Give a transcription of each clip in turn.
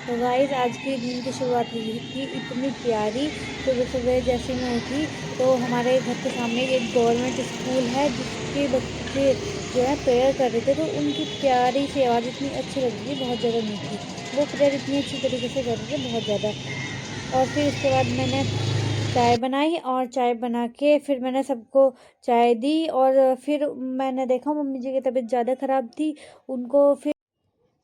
तो गाइस आज के दिन की शुरुआत हुई थी इतनी प्यारी। सुबह सुबह जैसे मैं उठी तो हमारे घर के सामने एक गवर्नमेंट स्कूल है जिसके बच्चे जो है प्रेयर कर रहे थे, तो उनकी प्यारी सी आवाज़ इतनी अच्छी लग रही थी, बहुत ज़्यादा मीठी। वो प्रेयर इतनी अच्छी तरीके से कर रहे थे, बहुत ज़्यादा। और फिर उसके बाद मैंने चाय बनाई और चाय बना के फिर मैंने सबको चाय दी। और फिर मैंने देखा मम्मी जी की तबीयत ज़्यादा ख़राब थी, उनको फिर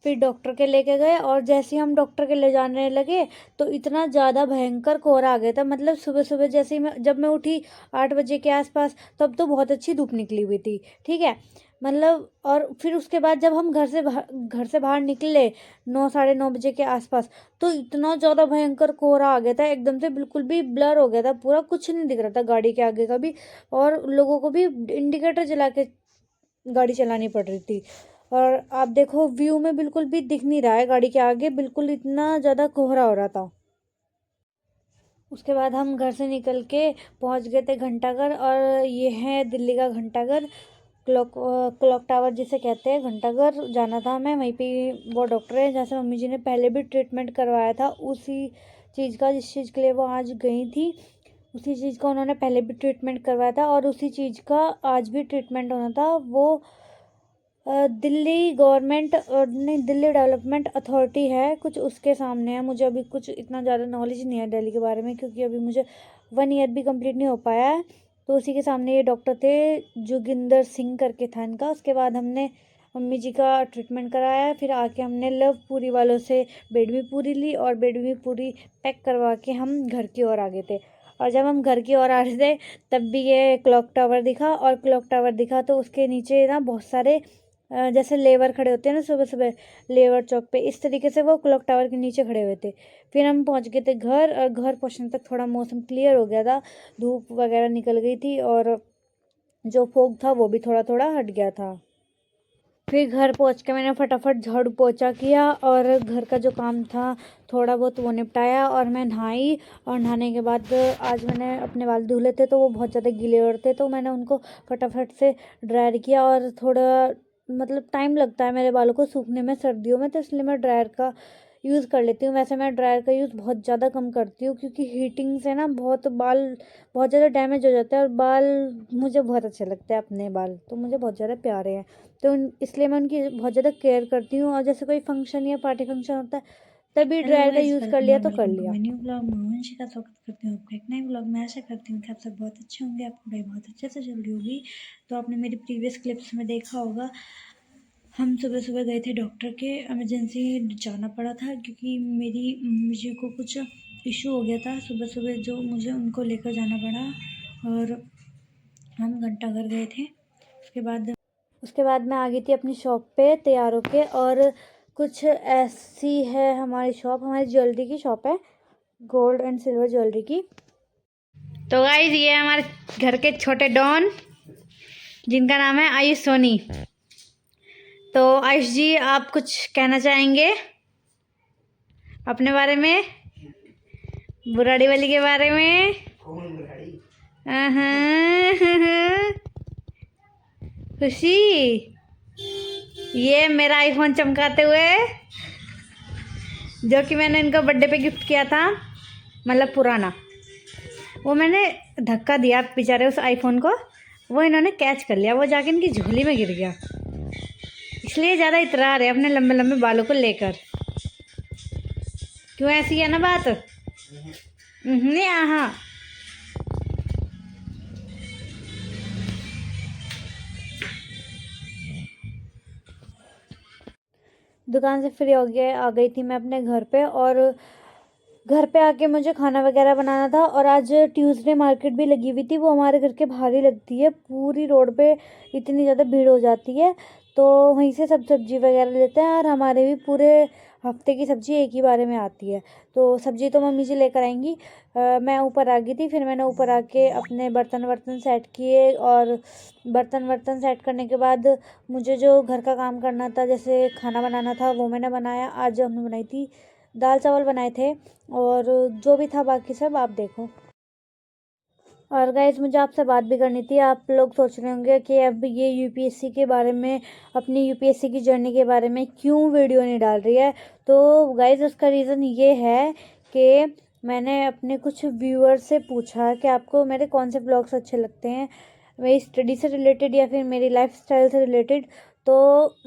डॉक्टर के लेके गए। और जैसे ही हम डॉक्टर के ले जाने लगे तो इतना ज़्यादा भयंकर कोहरा आ गया था। मतलब सुबह सुबह जैसे ही जब मैं उठी 8 बजे के आसपास, तब तो बहुत अच्छी धूप निकली हुई थी, ठीक है। मतलब और फिर उसके बाद जब हम घर से बाहर निकले 9 साढ़े 9 बजे के आसपास, तो इतना ज़्यादा भयंकर कोहरा आ गया था, एकदम से बिल्कुल भी ब्लर हो गया था, पूरा कुछ नहीं दिख रहा था गाड़ी के आगे का भी। और लोगों को भी इंडिकेटर जला के गाड़ी चलानी पड़ रही थी। और आप देखो व्यू में बिल्कुल भी दिख नहीं रहा है गाड़ी के आगे, बिल्कुल इतना ज़्यादा कोहरा हो रहा था। उसके बाद हम घर से निकल के पहुंच गए थे घंटाघर, और ये है दिल्ली का घंटाघर, क्लॉक टावर जिसे कहते हैं। घंटाघर जाना था हमें, वहीं पे वो डॉक्टर है जैसे मम्मी जी ने पहले भी ट्रीटमेंट करवाया था, उसी चीज़ का जिस चीज़ के लिए वो आज गई थी, उसी चीज़ का उन्होंने पहले भी ट्रीटमेंट करवाया था, और उसी चीज़ का आज भी ट्रीटमेंट होना था। वो दिल्ली गवर्नमेंट और नहीं, दिल्ली डेवलपमेंट अथॉरिटी है कुछ, उसके सामने है। मुझे अभी कुछ इतना ज़्यादा नॉलेज नहीं है दिल्ली के बारे में, क्योंकि अभी मुझे 1 ईयर भी कंप्लीट नहीं हो पाया है। तो उसी के सामने ये डॉक्टर थे, जोगिंदर सिंह करके था इनका। उसके बाद हमने मम्मी जी का ट्रीटमेंट कराया, फिर आके हमने लव पूरी वालों से बेडमी पूरी ली, और बेडमी पूरी पैक करवा के हम घर की ओर आ गए थे। और जब हम घर की ओर आ रहे थे तब भी ये क्लॉक टावर दिखा, और क्लॉक टावर दिखा तो उसके नीचे ना बहुत सारे जैसे लेबर खड़े होते हैं ना सुबह सुबह लेबर चौक पे, इस तरीके से वो क्लॉक टावर के नीचे खड़े हुए थे। फिर हम पहुंच गए थे घर, और घर पहुंचने तक थोड़ा मौसम क्लियर हो गया था, धूप वगैरह निकल गई थी, और जो फोग था वो भी थोड़ा थोड़ा हट गया था। फिर घर पहुंच के मैंने फटाफट झाड़ू पोछा किया, और घर का जो काम था थोड़ा बहुत वो निपटाया, और मैं नहाई। और नहाने के बाद आज मैंने अपने बाल धुले थे, तो वो बहुत ज़्यादा गीले हो रहे थे, तो मैंने उनको फटाफट से ड्रायर किया। और थोड़ा मतलब टाइम लगता है मेरे बालों को सूखने में सर्दियों में, तो इसलिए मैं ड्रायर का यूज़ कर लेती हूँ। वैसे मैं ड्रायर का यूज़ बहुत ज़्यादा कम करती हूँ, क्योंकि हीटिंग से ना बहुत बाल बहुत ज़्यादा डैमेज हो जाता है, और बाल मुझे बहुत अच्छे लगते हैं, अपने बाल तो मुझे बहुत ज़्यादा प्यारे हैं, तो इसलिए मैं उनकी बहुत ज़्यादा केयर करती हूँ। और जैसे कोई फंक्शन या पार्टी फंक्शन होता है तभी हेलो ड्रायर का गाइस, यूज़ कर वेलकम लिया एंड तो कर वेलकम टू लिया। My new blog. मैं वंशी का स्वागत करती हूँ आपका एक नए ब्लॉग में। आशा करती हूँ कि आप सब बहुत अच्छे होंगे, आपकी पढ़ाई बहुत अच्छे से चल रही होगी। तो आपने मेरी प्रीवियस क्लिप्स में देखा होगा, हम सुबह सुबह गए थे डॉक्टर के, इमरजेंसी जाना पड़ा था क्योंकि मेरी मुझे को कुछ इशू हो गया था सुबह सुबह, जो मुझे उनको लेकर जाना पड़ा। और हम घंटाघर गए थे। उसके बाद मैं आ गई थी अपनी शॉप पे तैयार होके। और कुछ ऐसी है हमारी शॉप, हमारी ज्वेलरी की शॉप है, गोल्ड एंड सिल्वर ज्वेलरी की। तो गाइस ये हमारे घर के छोटे डॉन, जिनका नाम है आयुष सोनी। तो आयुष जी, आप कुछ कहना चाहेंगे अपने बारे में, बुराड़ी वाली के बारे में? खुशी, ये मेरा आईफोन चमकाते हुए, जो कि मैंने इनको बर्थडे पे गिफ्ट किया था, मतलब पुराना, वो मैंने धक्का दिया बेचारे उस आईफोन को, वो इन्होंने कैच कर लिया, वो जाके इनकी झोली में गिर गया, इसलिए ज़्यादा इतरा रहे अपने लंबे लंबे बालों को लेकर। क्यों ऐसी है ना बात? नहीं, हाँ। दुकान से फ्री हो गया आ गई थी मैं अपने घर पे, और घर पे आके मुझे खाना वगैरह बनाना था। और आज ट्यूसडे मार्केट भी लगी हुई थी, वो हमारे घर के बाहर ही लगती है, पूरी रोड पे इतनी ज़्यादा भीड़ हो जाती है, तो वहीं से सब सब्जी वगैरह लेते हैं। और हमारे भी पूरे हफ्ते की सब्जी एक ही बारे में आती है, तो सब्जी तो मम्मी जी लेकर आएंगी। मैं ऊपर आ गई थी, फिर मैंने ऊपर आके अपने बर्तन वर्तन सेट किए, और बर्तन वर्तन सेट करने के बाद मुझे जो घर का काम करना था, जैसे खाना बनाना था, वो मैंने बनाया। आज हमने बनाई थी दाल चावल बनाए थे, और जो भी था बाकी सब आप देखो। और गाइज़ मुझे आपसे बात भी करनी थी। आप लोग सोच रहे होंगे कि अब ये यूपीएससी के बारे में, अपनी यूपीएससी की जर्नी के बारे में क्यों वीडियो नहीं डाल रही है। तो गाइज़ उसका रीज़न ये है कि मैंने अपने कुछ व्यूअर्स से पूछा कि आपको मेरे कौन से ब्लॉग्स अच्छे लगते हैं, मेरी स्टडी से रिलेटेड या फिर मेरी लाइफस्टाइल से रिलेटेड। तो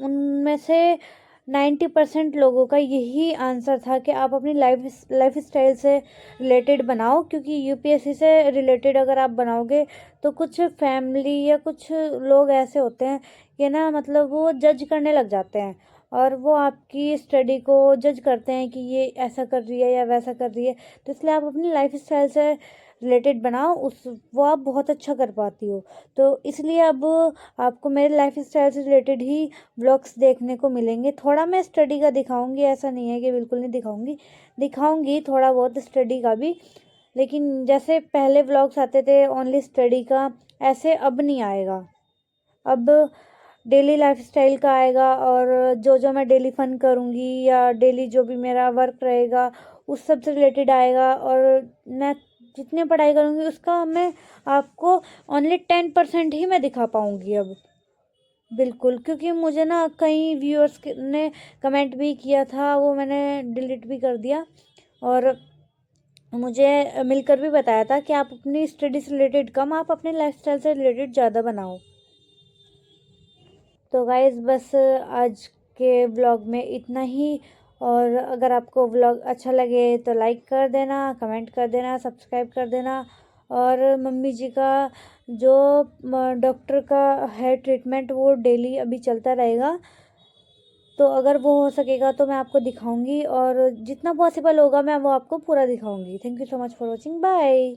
उनमें से 90% लोगों का यही आंसर था कि आप अपनी लाइफस्टाइल से रिलेटेड बनाओ, क्योंकि यूपीएससी से रिलेटेड अगर आप बनाओगे तो कुछ फैमिली या कुछ लोग ऐसे होते हैं कि ना, मतलब वो जज करने लग जाते हैं और वो आपकी स्टडी को जज करते हैं कि ये ऐसा कर रही है या वैसा कर रही है। तो इसलिए आप अपनी लाइफस्टाइल से रिलेटेड बनाओ, वो आप बहुत अच्छा कर पाती हो। तो इसलिए अब आपको मेरे लाइफस्टाइल से रिलेटेड ही व्लॉग्स देखने को मिलेंगे। थोड़ा मैं स्टडी का दिखाऊंगी, ऐसा नहीं है कि बिल्कुल नहीं दिखाऊंगी थोड़ा बहुत स्टडी का भी। लेकिन जैसे पहले व्लॉग्स आते थे ओनली स्टडी का, ऐसे अब नहीं आएगा। अब डेली लाइफस्टाइल का आएगा, और जो मैं डेली फन करूँगी या डेली जो भी मेरा वर्क रहेगा उस सब से रिलेटेड आएगा। और मैं जितनी पढ़ाई करूँगी उसका मैं आपको ओनली 10% ही मैं दिखा पाऊँगी अब, बिल्कुल। क्योंकि मुझे ना कई व्यूअर्स ने कमेंट भी किया था, वो मैंने डिलीट भी कर दिया, और मुझे मिलकर भी बताया था कि आप अपनी स्टडी से रिलेटेड कम, आप अपने लाइफस्टाइल से रिलेटेड ज़्यादा बनाओ। तो गाइज़ बस आज के व्लॉग में इतना ही। और अगर आपको व्लॉग अच्छा लगे तो लाइक कर देना, कमेंट कर देना, सब्सक्राइब कर देना। और मम्मी जी का जो डॉक्टर का है ट्रीटमेंट, वो डेली अभी चलता रहेगा। तो अगर वो हो सकेगा तो मैं आपको दिखाऊंगी, और जितना पॉसिबल होगा मैं वो आपको पूरा दिखाऊंगी। Thank you so much for watching, bye.